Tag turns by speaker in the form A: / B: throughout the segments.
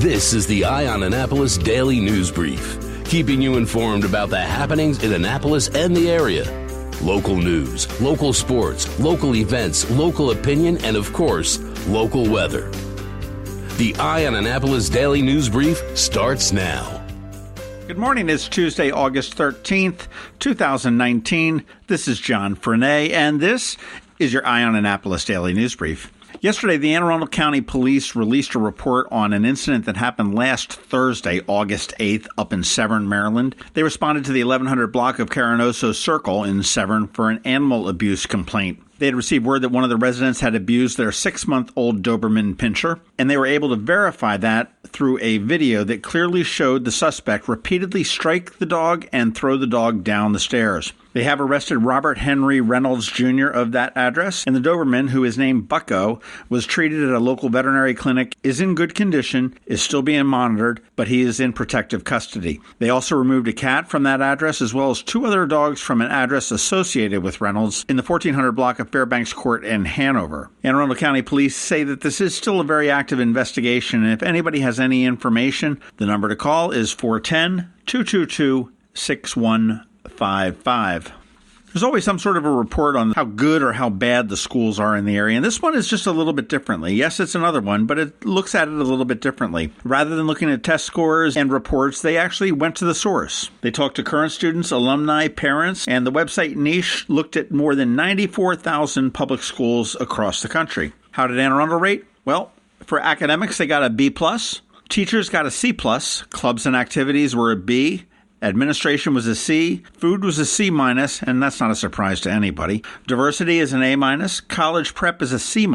A: This is the Eye on Annapolis Daily News Brief, keeping you informed about the happenings in Annapolis and the area. Local news, local sports, local events, local opinion, and of course, local weather. The Eye on Annapolis Daily News Brief starts now.
B: Good morning. It's Tuesday, August 13th, 2019. This is John Frenaye, and this is your Eye on Annapolis Daily News Brief. Yesterday, the Arundel County Police released a report on an incident that happened last Thursday, August 8th, up in Severn, Maryland. They responded to the 1100 block of Carinoso Circle in Severn for an animal abuse complaint. They had received word that one of the residents had abused their 6-month-old Doberman pinscher, and they were able to verify that through a video that clearly showed the suspect repeatedly strike the dog and throw the dog down the stairs. They have arrested Robert Henry Reynolds Jr. of that address, and the Doberman, who is named Bucko, was treated at a local veterinary clinic, is in good condition, is still being monitored, but he is in protective custody. They also removed a cat from that address, as well as 2 other dogs from an address associated with Reynolds in the 1400 block of Fairbanks Court in Hanover. Anne Arundel County Police say that this is still a very active investigation, and if anybody has any information, the number to call is 410-222-6155. There's always some sort of a report on how good or how bad the schools are in the area, and this one is just a little bit differently. Yes, it's another one, but it looks at it a little bit differently. Rather than looking at test scores and reports, they actually went to the source. They talked to current students, alumni, parents, and the website Niche looked at more than 94,000 public schools across the country. How did Anne Arundel rate? Well, for academics, they got a B+. Teachers got a C+. Clubs and activities were a B. Administration was a C, food was a C-, and that's not a surprise to anybody. Diversity is an A-. College prep is a C-.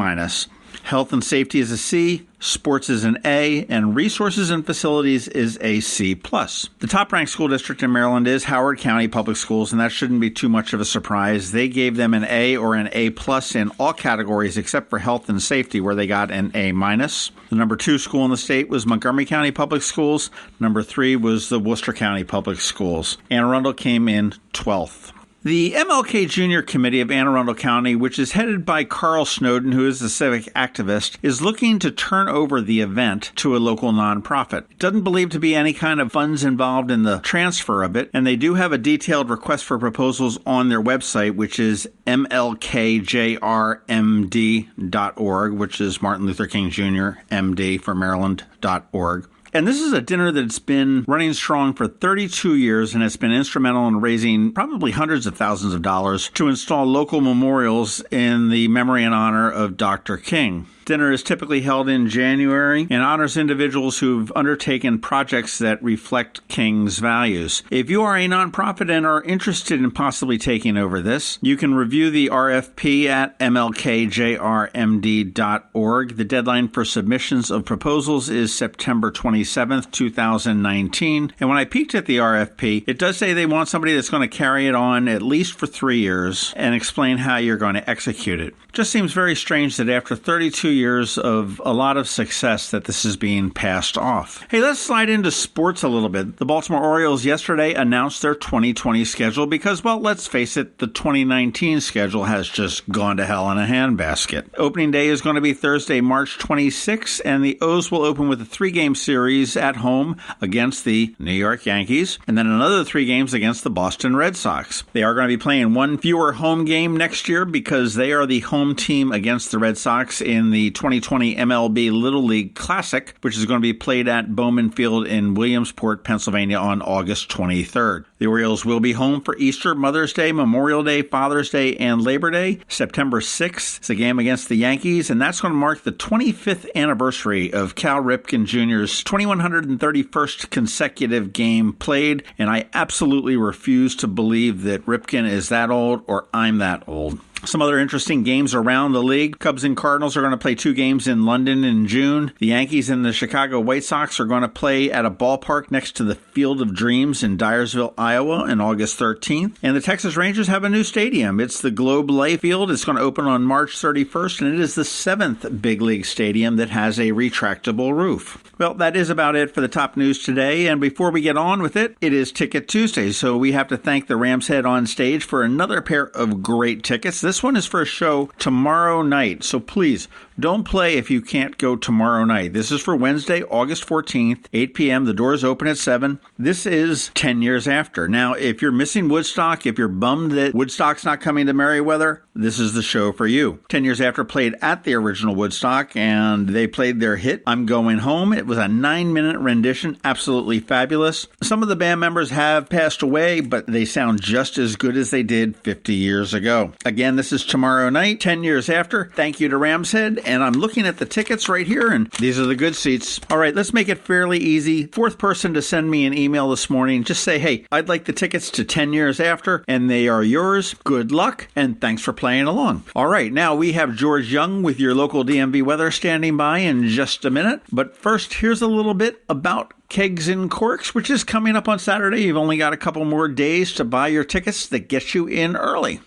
B: Health and safety is a C, sports is an A, and resources and facilities is a C+. The top-ranked school district in Maryland is Howard County Public Schools, and that shouldn't be too much of a surprise. They gave them an A or an A+ in all categories except for health and safety, where they got an A-. The number 2 school in the state was Montgomery County Public Schools. Number 3 was the Worcester County Public Schools. Anne Arundel came in 12th. The MLK Jr. Committee of Anne Arundel County, which is headed by Carl Snowden, who is a civic activist, is looking to turn over the event to a local nonprofit. It doesn't believe to be any kind of funds involved in the transfer of it, and they do have a detailed request for proposals on their website, which is MLKJRMD.org, which is Martin Luther King Jr., MD for Maryland.org. And this is a dinner that's been running strong for 32 years, and it's been instrumental in raising probably hundreds of thousands of dollars to install local memorials in the memory and honor of Dr. King. Dinner is typically held in January and honors individuals who've undertaken projects that reflect King's values. If you are a nonprofit and are interested in possibly taking over this, you can review the RFP at mlkjrmd.org. The deadline for submissions of proposals is September 27th, 2019. And when I peeked at the RFP, it does say they want somebody that's going to carry it on at least for 3 years and explain how you're going to execute it. Just seems very strange that after 32 years of a lot of success that this is being passed off. Hey, let's slide into sports a little bit. The Baltimore Orioles yesterday announced their 2020 schedule because, well, let's face it, the 2019 schedule has just gone to hell in a handbasket. Opening day is going to be Thursday, March 26th, and the O's will open with a 3-game series at home against the New York Yankees, and then another 3 games against the Boston Red Sox. They are going to be playing 1 fewer home game next year because they are the home team against the Red Sox in the 2020 MLB Little League Classic, which is going to be played at Bowman Field in Williamsport, Pennsylvania on August 23rd. The Orioles will be home for Easter, Mother's Day, Memorial Day, Father's Day, and Labor Day. September 6th is a game against the Yankees, and that's going to mark the 25th anniversary of Cal Ripken Jr.'s 2131st consecutive game played, and I absolutely refuse to believe that Ripken is that old or I'm that old. Some other interesting games around the league. Cubs and Cardinals are going to play 2 games in London in June. The Yankees and the Chicago White Sox are going to play at a ballpark next to the Field of Dreams in Dyersville, Iowa on August 13th. And the Texas Rangers have a new stadium. It's the Globe Life Field. It's going to open on March 31st, and it is the 7th big league stadium that has a retractable roof. Well, that is about it for the top news today. And before we get on with it, it is Ticket Tuesday. So we have to thank the Rams Head on stage for another pair of great tickets. This one is for a show tomorrow night. So please Don't play if you can't go tomorrow night. This is for Wednesday, August 14th, 8 p.m. The doors open at 7. This is 10 years after. Now, if you're missing Woodstock, if you're bummed that Woodstock's not coming to Merriweather, this is the show for you. 10 years after played at the original Woodstock, and they played their hit, I'm Going Home. It was a 9-minute rendition, absolutely fabulous. Some of the band members have passed away, but they sound just as good as they did 50 years ago. Again, this is tomorrow night, 10 years after. Thank you to Ram's Head, and I'm looking at the tickets right here, and these are the good seats. All right, let's make it fairly easy. Fourth person to send me an email this morning, just say, hey, I'd like the tickets to 10 years after, and they are yours. Good luck, and thanks for playing along. All right, now we have George Young with your local DMV weather standing by in just a minute. But first, here's a little bit about Kegs and Corks, which is coming up on Saturday. You've only got a couple more days to buy your tickets that get you in early.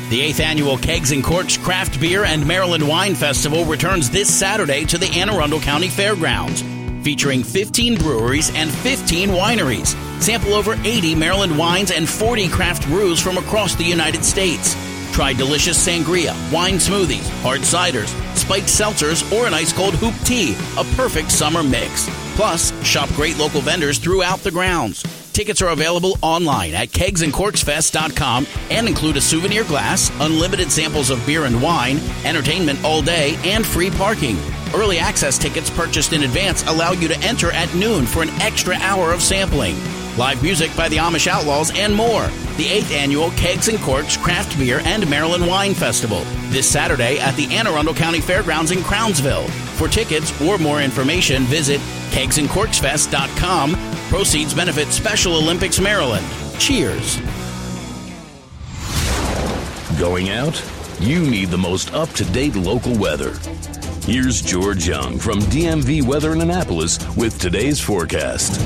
C: The 8th annual Kegs and Corks Craft Beer and Maryland Wine Festival returns this Saturday to the Anne Arundel County Fairgrounds, featuring 15 breweries and 15 wineries. Sample over 80 Maryland wines and 40 craft brews from across the United States. Try delicious sangria, wine smoothies, hard ciders, spiked seltzers, or an ice-cold hoop tea, a perfect summer mix. Plus, shop great local vendors throughout the grounds. Tickets are available online at kegsandcorksfest.com and include a souvenir glass, unlimited samples of beer and wine, entertainment all day, and free parking. Early access tickets purchased in advance allow you to enter at noon for an extra hour of sampling. Live music by the Amish Outlaws and more. The 8th annual Kegs and Corks Craft Beer and Maryland Wine Festival. This Saturday at the Anne Arundel County Fairgrounds in Crownsville. For tickets or more information, visit kegsandcorksfest.com. Proceeds benefit Special Olympics Maryland. Cheers.
A: Going out? You need the most up-to-date local weather. Here's George Young from DMV Weather in Annapolis with today's forecast.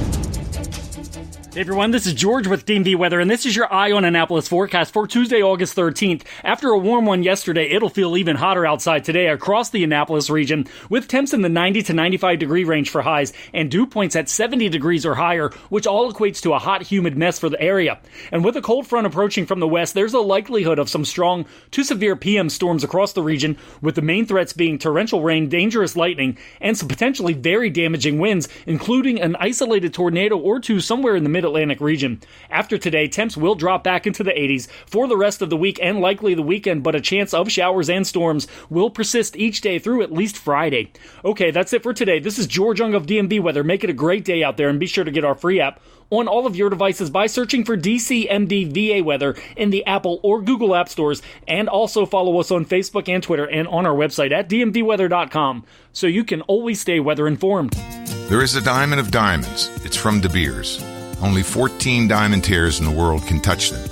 D: Hey everyone, this is George with DMV Weather, and this is your Eye on Annapolis forecast for Tuesday, August 13th. After a warm one yesterday, it'll feel even hotter outside today across the Annapolis region, with temps in the 90 to 95 degree range for highs and dew points at 70 degrees or higher, which all equates to a hot, humid mess for the area. And with a cold front approaching from the west, there's a likelihood of some strong to severe PM storms across the region, with the main threats being torrential rain, dangerous lightning, and some potentially very damaging winds, including an isolated tornado or two somewhere in the Mid-Atlantic region. After today, temps will drop back into the 80s for the rest of the week and likely the weekend, but a chance of showers and storms will persist each day through at least Friday. Okay, that's it for today. This is George Young of DMV Weather. Make it a great day out there, and be sure to get our free app on all of your devices by searching for DCMD VA Weather in the Apple or Google App Stores, and also follow us on Facebook and Twitter and on our website at dmvweather.com so you can always stay weather informed.
E: There is a diamond of diamonds. It's from De Beers. Only 14 diamond tears in the world can touch them.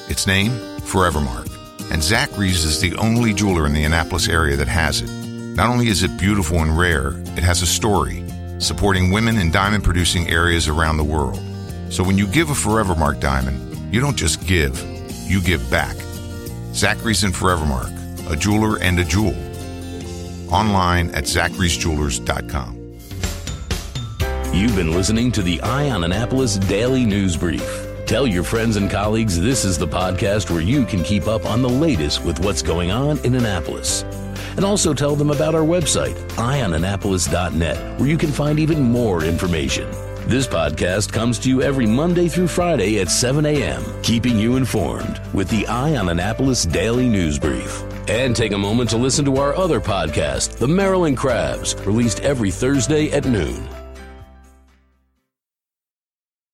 E: Its name, Forevermark. And Zachary's is the only jeweler in the Annapolis area that has it. Not only is it beautiful and rare, it has a story, supporting women in diamond-producing areas around the world. So when you give a Forevermark diamond, you don't just give, you give back. Zachary's and Forevermark, a jeweler and a jewel. Online at zacharysjewelers.com.
A: You've been listening to the Eye on Annapolis Daily News Brief. Tell your friends and colleagues this is the podcast where you can keep up on the latest with what's going on in Annapolis. And also tell them about our website, eyeonannapolis.net, where you can find even more information. This podcast comes to you every Monday through Friday at 7 a.m., keeping you informed with the Eye on Annapolis Daily News Brief. And take a moment to listen to our other podcast, The Maryland Crabs, released every Thursday at noon.